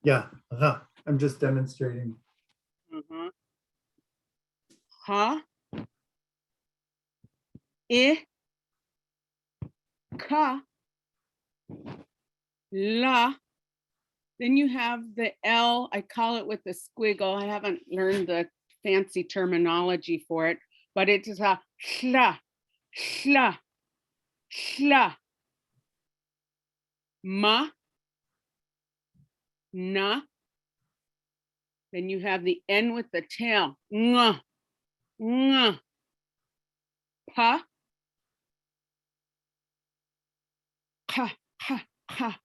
Yeah, ra. I'm just demonstrating. Ha. I. Ka. La. Then you have the L, I call it with the squiggle. I haven't learned the fancy terminology for it, but it is a shla, shla, shla. Ma, na. Then you have the N with the tail, nga, nga. Pa, ka, ka, ka.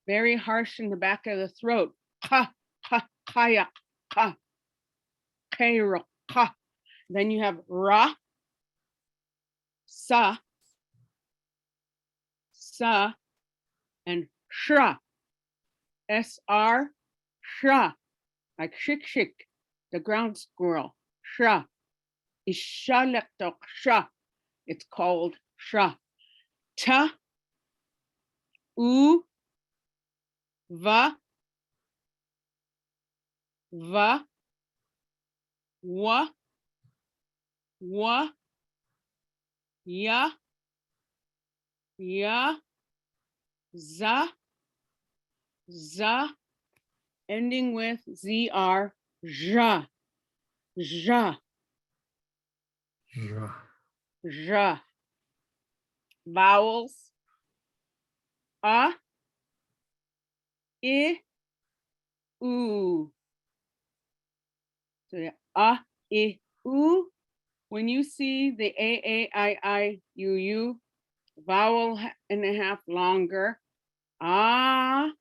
Very harsh in the back of the throat. Ka, ka, kaya, ka. Kairo, ka. Then you have ra, sa, sa, and shra. S-R, shra. Like shik shik, the ground squirrel. Shra. Ishalektok shra. It's called shra. Ta, u, va, va, wa, ya, za, ending with zr, ja, ja, Ra. ja. Vowels. A, I, U. So the A, I, U. When you see the A, I, U, vowel and a half longer. A,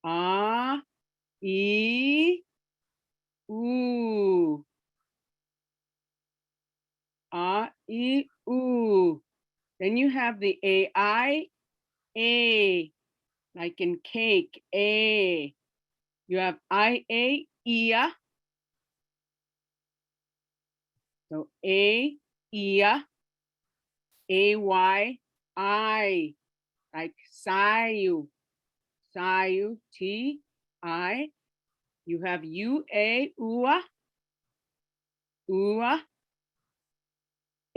I, U. A, I, U. Then you have the A, like in cake, A. You have Ia. So Ia, AY, I, like Sayu, T-I. You have Ua,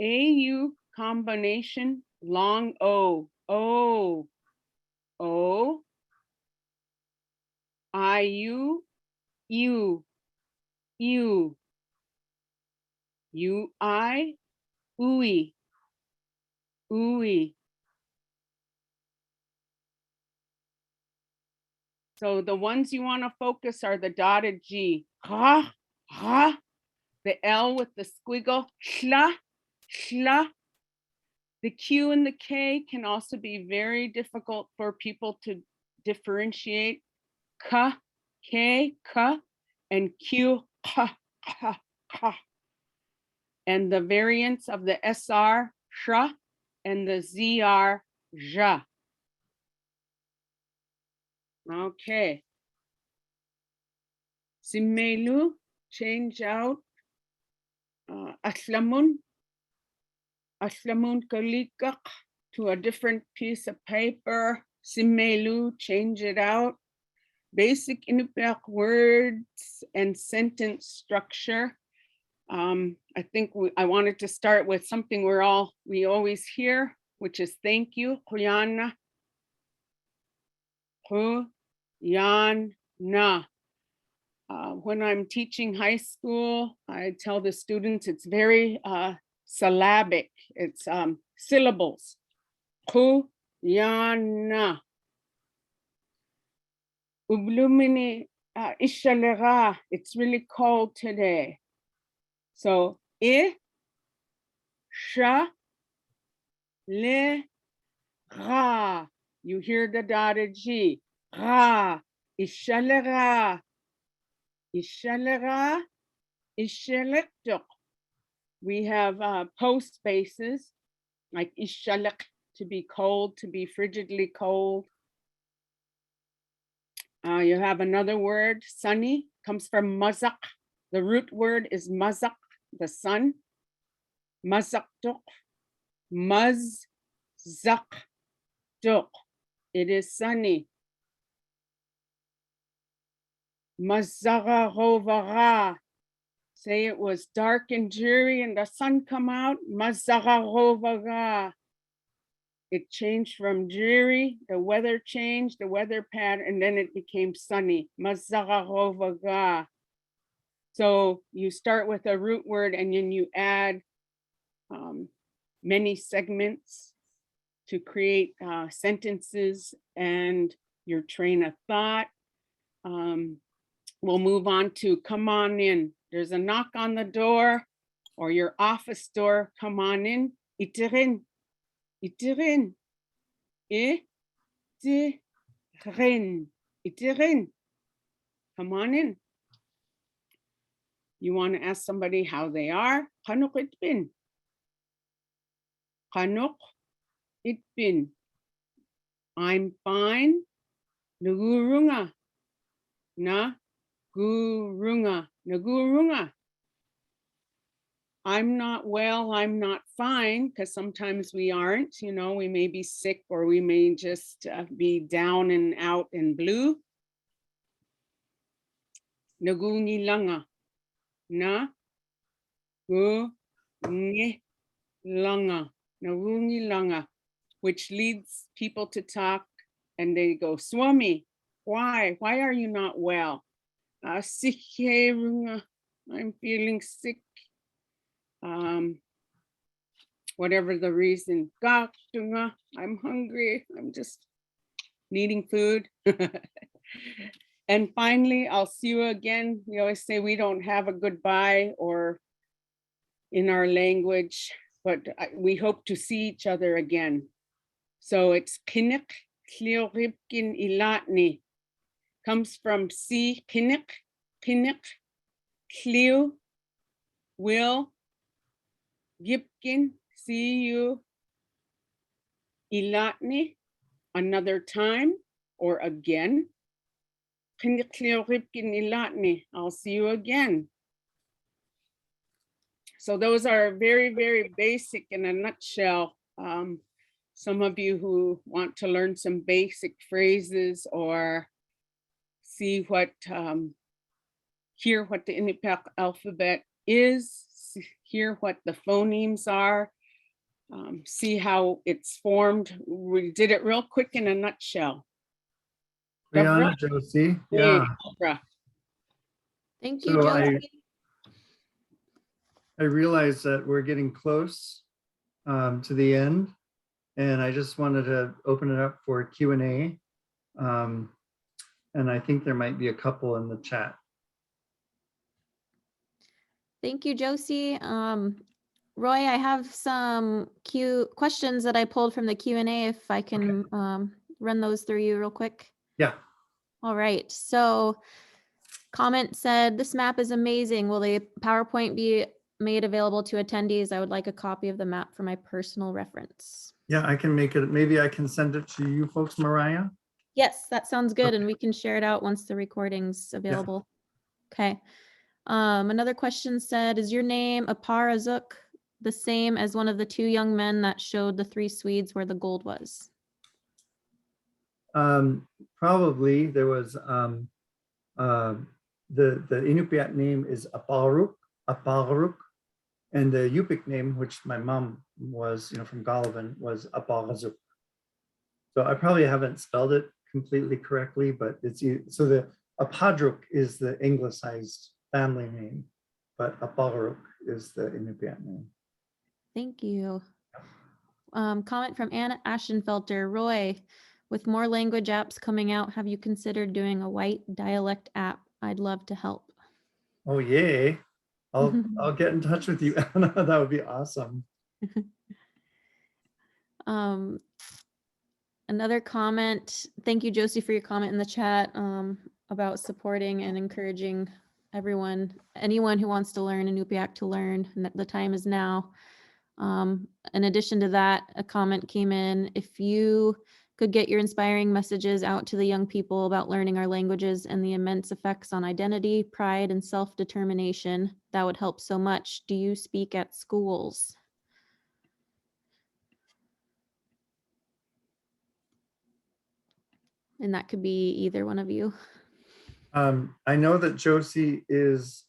AU combination, long O, IU, UI, ooey. So the ones you want to focus are the dotted G, ha, ha, the L with the squiggle, shla, shla. The Q and the K can also be very difficult for people to differentiate. Ka, K, ka, and Q, ka, ka, ka. And the variants of the SR, shra, and the ZR, ja. Okay. Simelu, change out. Aslamun kalikak, to a different piece of paper. Simelu, change it out. Basic Inupiaq words and sentence structure. I think I wanted to start with something we always hear, which is thank you, Kuyana. Kuyana. When I'm teaching high school, I tell the students it's very syllabic. It's syllables. Kuyana. Ublumini ishalera. It's really cold today. So sha le ra. You hear the dotted G. Ra. Ishalera. Ishalera. Ishalektok. We have post spaces like ishalek, to be cold, to be frigidly cold. You have another word, sunny, comes from mazak. The root word is mazak, the sun. Mazaktok, mazzaktok. It is sunny. Mazagarovara. Say it was dark and dreary and the sun come out. Mazagarovara. It changed from dreary, the weather changed, the weather pattern, and then it became sunny. Mazagarovaga. So you start with a root word and then you add many segments to create sentences and your train of thought. We'll move on to come on in. There's a knock on the door or your office door. Come on in. Itirin. Itirin. Itirin. Itirin. Come on in. You want to ask somebody how they are? Kanuk itbin. Kanuk itbin. I'm fine. Nagurunga. Na gurunga. Nagurunga. I'm not well, I'm not fine, because sometimes we aren't, you know, we may be sick or we may just be down and out and blue. Nagungilanga. Na gungilanga. Nagungilanga. Which leads people to talk and they go, Swami, why? Why are you not well? Sikherunga. I'm feeling sick. Whatever the reason, I'm hungry, I'm just needing food. And finally, I'll see you again. We always say we don't have a goodbye or in our language, but we hope to see each other again. So it's Kinnik Klioripkin Ilatni. Comes from see Kinnik, Kinnik, Klio, will, Gipkin, see you, Ilatni, another time or again. I'll see you again. So those are very, very basic in a nutshell. Some of you who want to learn some basic phrases or see what, hear what the Inupiaq alphabet is, hear what the phonemes are, see how it's formed. We did it real quick in a nutshell. Brianna, Josie, yeah. Thank you, So Josie. I realize that we're getting close to the end, and I just wanted to open it up for Q&A. And I think there might be a couple in the chat. Thank you, Josie. Roy, I have some questions that I pulled from the Q&A if I can run those through you real quick. Yeah. All right. So comment said, this map is amazing. Will the PowerPoint be made available to attendees? I would like a copy of the map for my personal reference. Yeah, I can make it. Maybe I can send it to you folks, Mariah. Yes, that sounds good. Okay. And we can share it out once the recording's available. Yeah. Okay. Another question said, is your name Aparazuk the same as one of the two young men that showed the three Swedes where the gold was? Probably there was the Inupiat name is Aparuk, and the Yupik name, which my mom was, from Golovin, was Aparazuk. So I probably haven't spelled it completely correctly, but so the Apadruk is the anglicized family name, but Aparuk is the Inupiat name. Thank you. Comment from Anna Aschenfelter. Roy, with more language apps coming out, have you considered doing a white dialect app? I'd love to help. Oh, yay. I'll get in touch with you, Anna. That would be awesome. Another comment. Thank you, Josie, for your comment in the chat about supporting and encouraging anyone who wants to learn Inupiaq to learn, and that the time is now. In addition to that, a comment came in. If you could get your inspiring messages out to the young people about learning our languages and the immense effects on identity, pride, and self-determination, that would help so much. Do you speak at schools? And that could be either one of you. I know that Josie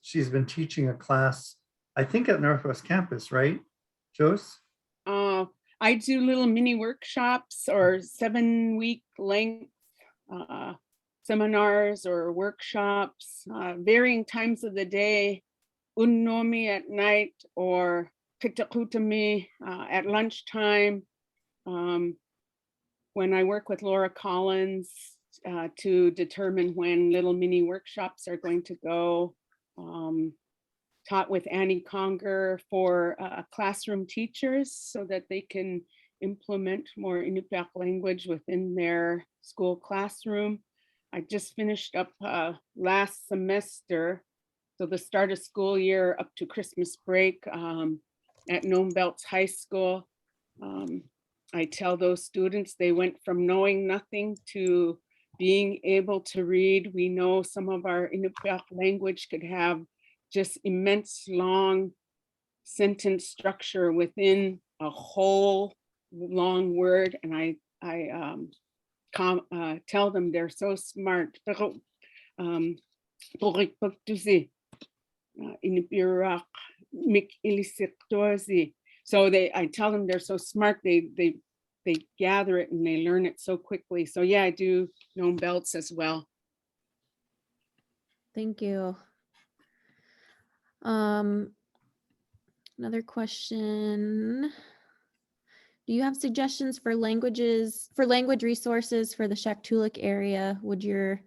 she's been teaching a class, I think at Northwest Campus, right, Jose? I do little mini workshops or 7-week length seminars or workshops, varying times of the day, Unomi at night or Pitakutami at lunchtime. When I work with Laura Collins to determine when little mini workshops are going to go. Taught with Annie Conger for classroom teachers so that they can implement more Inupiaq language within their school classroom. I just finished up last semester, so the start of school year up to Christmas break at Nome Belts High School. I tell those students they went from knowing nothing to being able to read. We know some of our Inupiaq language could have just immense long sentence structure within a whole long word. And I tell them they're so smart. So I tell them they're so smart, they gather it and they learn it so quickly. So yeah, I do Nome Belts as well. Thank you. Another question. Do you have suggestions for language resources for the Shaktoolik area? Would your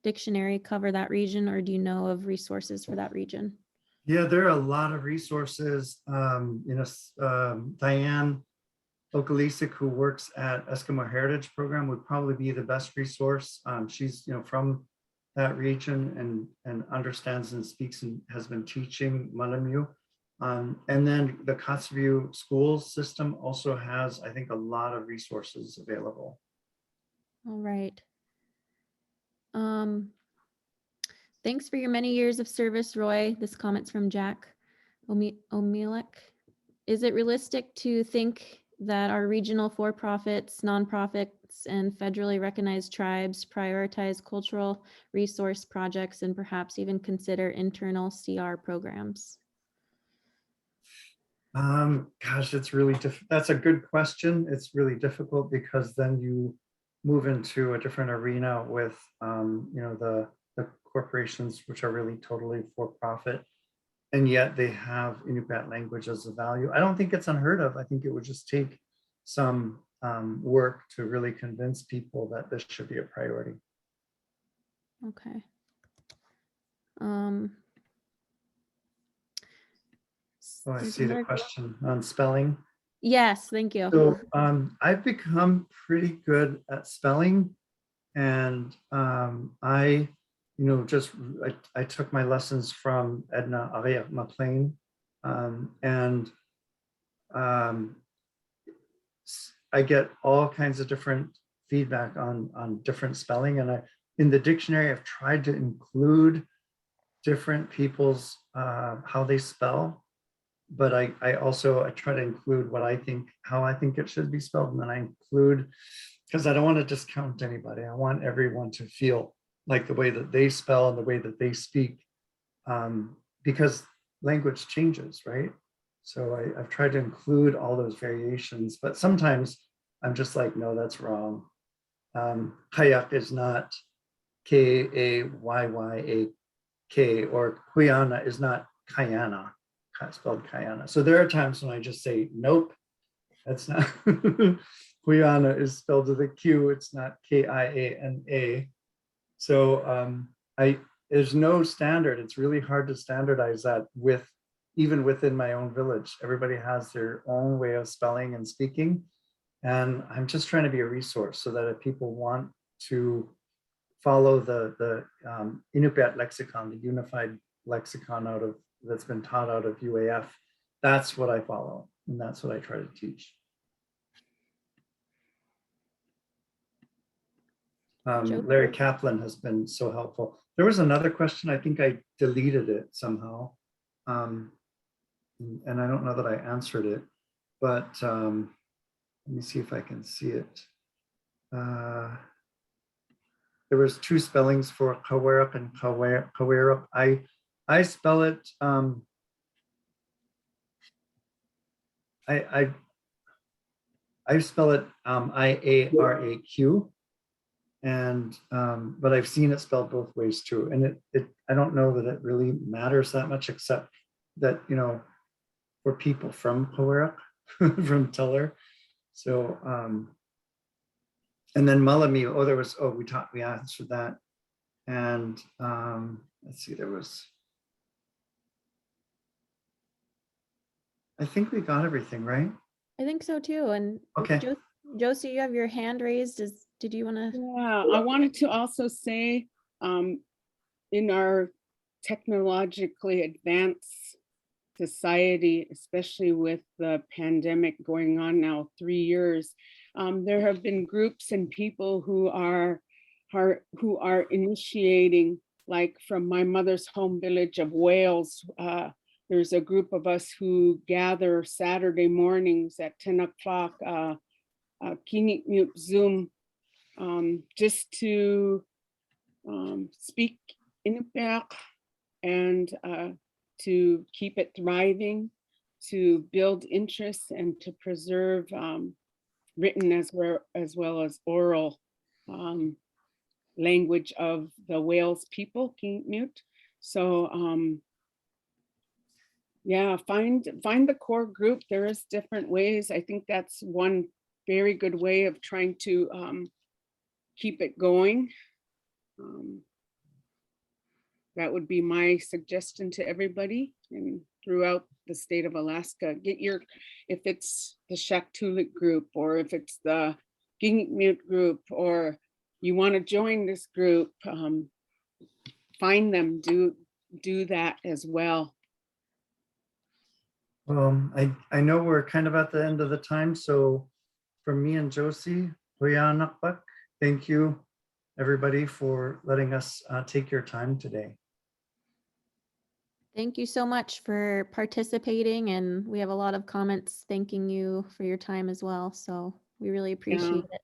dictionary cover that region, or do you know of resources for that region? Yeah, there are a lot of resources. Diane Okalisic, who works at Eskimo Heritage Program, would probably be the best resource. She's from that region and understands and speaks and has been teaching Malamu. And then the Kotzebue school system also has, I think, a lot of resources available. All right. Thanks for your many years of service, Roy. This comment's from Jack Omelek. Is it realistic to think that our regional for-profits, nonprofits, and federally recognized tribes prioritize cultural resource projects and perhaps even consider internal CR programs? Gosh, it's really that's a good question. It's really difficult because then you move into a different arena with the corporations, which are really totally for profit, and yet they have Inupiat language as a value. I don't think it's unheard of. I think it would just take some work to really convince people that this should be a priority. Okay. Oh, I see the question on spelling. Yes, thank you. So I've become pretty good at spelling, and I took my lessons from Edna Aria McLean, and I get all kinds of different feedback on different spelling, and in the dictionary I've tried to include different people's how they spell. but I also, I try to include what I think, how I think it should be spelled. And then I include, because I don't want to discount anybody. I want everyone to feel like the way that they spell and the way that they speak, because language changes, right? So I've tried to include all those variations, but sometimes I'm just like, no, that's wrong. Kayak is not Kayyak, or Kuyana is not Kayana, spelled Kayana. So there are times when I just say, nope, that's not. Kuyana is spelled with a Q, it's not Kiana. So there's no standard. It's really hard to standardize that even within my own village. Everybody has their own way of spelling and speaking. And I'm just trying to be a resource so that if people want to follow the Inupiat lexicon, the unified lexicon that's been taught out of UAF, that's what I follow. And that's what I try to teach. Larry Kaplan has been so helpful. There was another question. I think I deleted it somehow. And I don't know that I answered it, but let me see if I can see it. There was two spellings for Kaweruk and Kaweruk. I spell it, I spell it IARAQ. And but I've seen it spelled both ways too, and I don't know that it really matters that much, except that, you know, for people from Kaweruk, from Teller. So and then Malami, we answered that. And let's see, I think we got everything, right? I think so too. And Okay. Josie, you have your hand raised. Did you want to? Yeah, I wanted to also say, in our technologically advanced society, especially with the pandemic going on now 3 years, there have been groups and people who are initiating, like from my mother's home village of Wales. There's a group of us who gather Saturday mornings at 10 o'clock, Kinikmut Zoom, just to speak Inupiaq and to keep it thriving, to build interest and to preserve written as well as oral language of the Wales people, Kinikmut. So yeah, find the core group. There is different ways. I think that's one very good way of trying to keep it going. That would be my suggestion to everybody and throughout the state of Alaska. If it's the Shaktoolik group, or if it's the Gingikmut group, or you want to join this group, find them, do that as well. I know we're kind of at the end of the time, so from me and Josie, Huyanakbak, thank you everybody for letting us take your time today. Thank you so much for participating, and we have a lot of comments thanking you for your time as well. So we really appreciate it.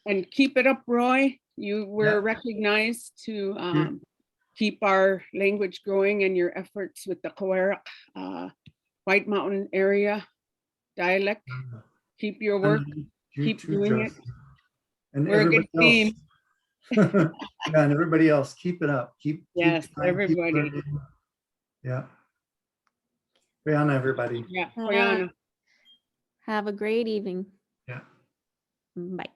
And keep it up, Roy. You were recognized to keep our language growing and your efforts with the Kaweruk White Mountain area dialect. Keep your work. Keep doing it. And we're a good team. Yeah, and everybody else, keep it up. Yes, everybody. Yeah. Brianna, everybody. Yeah, Brianna. Have a great evening. Yeah. Bye.